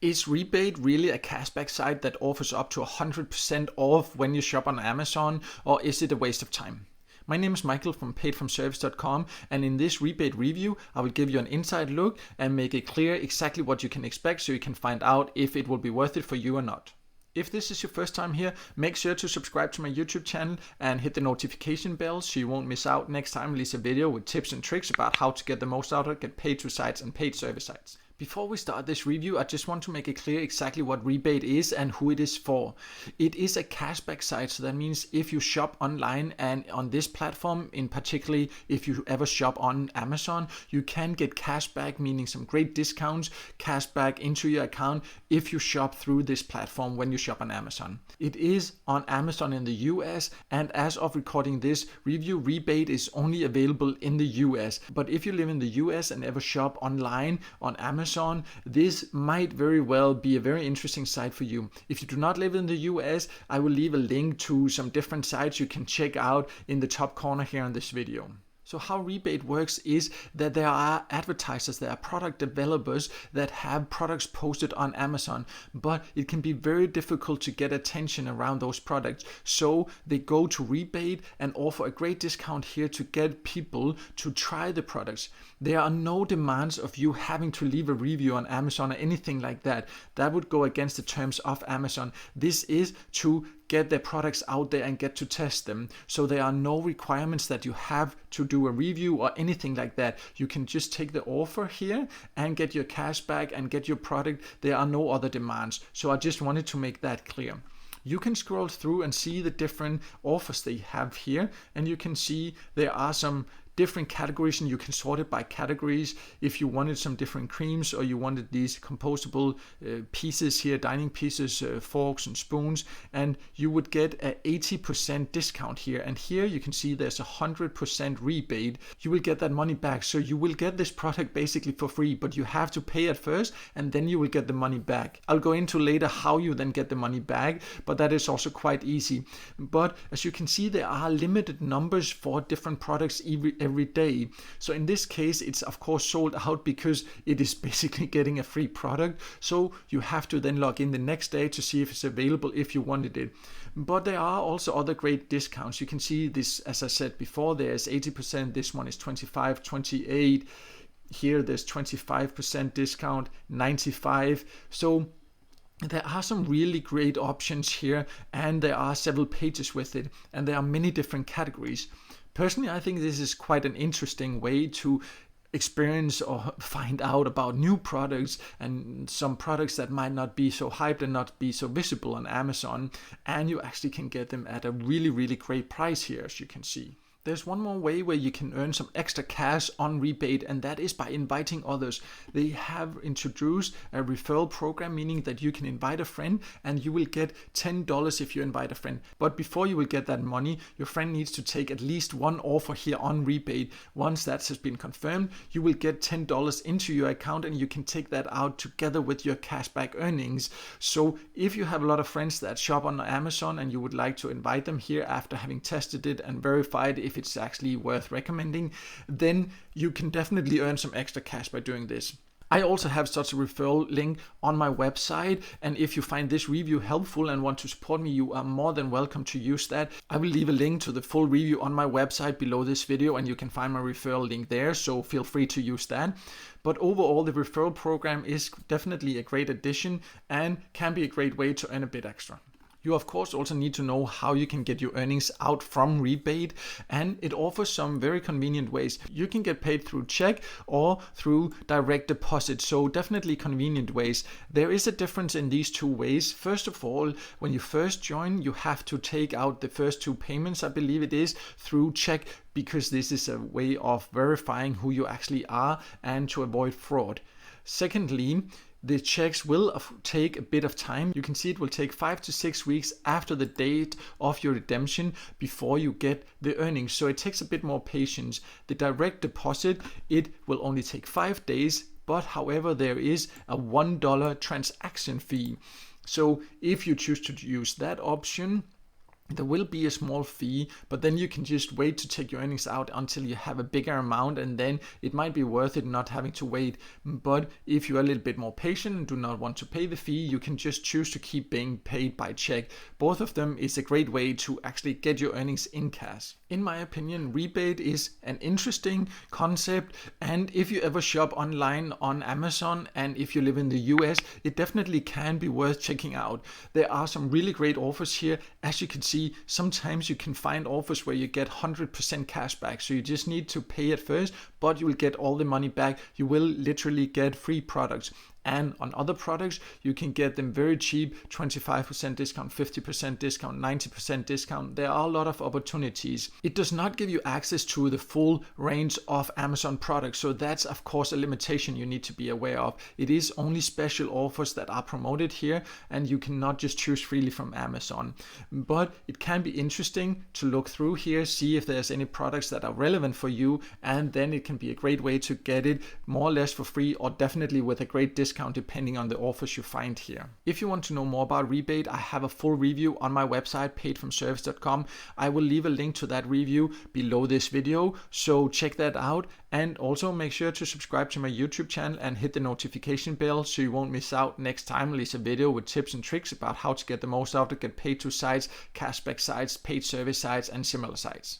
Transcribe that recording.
Is Rebaid really a cashback site that offers up to 100% off when you shop on Amazon, or is it a waste of time? My name is Michael from paidfromservice.com, and in this Rebaid review, I will give you an inside look and make it clear exactly what you can expect so you can find out if it will be worth it for you or not. If this is your first time here, make sure to subscribe to my YouTube channel and hit the notification bell so you won't miss out next time I release a video with tips and tricks about how to get the most out of it, get paid through sites and paid service sites. Before we start this review, I just want to make it clear exactly what Rebaid is and who it is for. It is a cashback site, so that means if you shop online and on this platform, in particular if you ever shop on Amazon, you can get cashback, meaning some great discounts, cashback into your account if you shop through this platform when you shop on Amazon. It is on Amazon in the US, and as of recording this review, Rebaid is only available in the US. But if you live in the US and ever shop online on Amazon, this might very well be a very interesting site for you. If you do not live in the US, I will leave a link to some different sites you can check out in the top corner here in this video. So how Rebaid works is that there are advertisers, there are product developers that have products posted on Amazon, but it can be very difficult to get attention around those products. So they go to Rebaid and offer a great discount here to get people to try the products. There are no demands of you having to leave a review on Amazon or anything like that. That would go against the terms of Amazon. This is to get their products out there and get to test them. So there are no requirements that you have to do a review or anything like that. You can just take the offer here and get your cash back and get your product. There are no other demands. So I just wanted to make that clear. You can scroll through and see the different offers they have here, and you can see there are some different categories, and you can sort it by categories. If you wanted some different creams, or you wanted these compostable pieces here, dining pieces, forks and spoons, and you would get a 80% discount here. And here you can see there's 100% rebate. You will get that money back. So you will get this product basically for free, but you have to pay at first and then you will get the money back. I'll go into later how you then get the money back, but that is also quite easy. But as you can see, there are limited numbers for different products every day. So in this case, it's of course sold out because it is basically getting a free product. So you have to then log in the next day to see if it's available if you wanted it. But there are also other great discounts. You can see this, as I said before, there's 80%, this one is 25, 28. Here there's 25% discount, 95. So there are some really great options here, and there are several pages with it, and there are many different categories. Personally, I think this is quite an interesting way to experience or find out about new products and some products that might not be so hyped and not be so visible on Amazon, and you actually can get them at a really, really great price here, as you can see. There's one more way where you can earn some extra cash on Rebaid, and that is by inviting others. They have introduced a referral program, meaning that you can invite a friend and you will get $10 if you invite a friend. But before you will get that money, your friend needs to take at least one offer here on Rebaid. Once that has been confirmed, you will get $10 into your account, and you can take that out together with your cashback earnings. So if you have a lot of friends that shop on Amazon and you would like to invite them here after having tested it and verified if it's actually worth recommending, then you can definitely earn some extra cash by doing this. I also have such a referral link on my website, and if you find this review helpful and want to support me, you are more than welcome to use that. I will leave a link to the full review on my website below this video, and you can find my referral link there, so feel free to use that. But overall, the referral program is definitely a great addition and can be a great way to earn a bit extra. You of course also need to know how you can get your earnings out from Rebaid, and it offers some very convenient ways. You can get paid through Cheque or through direct deposit, so definitely convenient ways. There is a difference in these two ways. First of all, when you first join, you have to take out the first two payments, I believe it is, through Cheque, because this is a way of verifying who you actually are and to avoid fraud. Secondly, the checks will take a bit of time. You can see it will take 5 to 6 weeks after the date of your redemption before you get the earnings. So it takes a bit more patience. The direct deposit, it will only take 5 days, but however, there is a $1 transaction fee. So if you choose to use that option, there will be a small fee, but then you can just wait to take your earnings out until you have a bigger amount, and then it might be worth it not having to wait. But if you're a little bit more patient and do not want to pay the fee, you can just choose to keep being paid by check. Both of them is a great way to actually get your earnings in cash. In my opinion, Rebaid is an interesting concept, and if you ever shop online on Amazon and if you live in the US, it definitely can be worth checking out. There are some really great offers here. As you can see, sometimes you can find offers where you get 100% cash back, so you just need to pay at first, but you will get all the money back. You will literally get free products. And on other products, you can get them very cheap, 25% discount, 50% discount, 90% discount. There are a lot of opportunities. It does not give you access to the full range of Amazon products, so that's of course a limitation you need to be aware of. It is only special offers that are promoted here, and you cannot just choose freely from Amazon. But it can be interesting to look through here, see if there's any products that are relevant for you, and then it can be a great way to get it more or less for free, or definitely with a great discount depending on the offers you find here. If you want to know more about Rebaid, I have a full review on my website, paidfromservice.com. I will leave a link to that review below this video, so check that out. And also make sure to subscribe to my YouTube channel and hit the notification bell so you won't miss out next time I release a video with tips and tricks about how to get the most out of it, get paid to sites, cashback sites, paid service sites, and similar sites.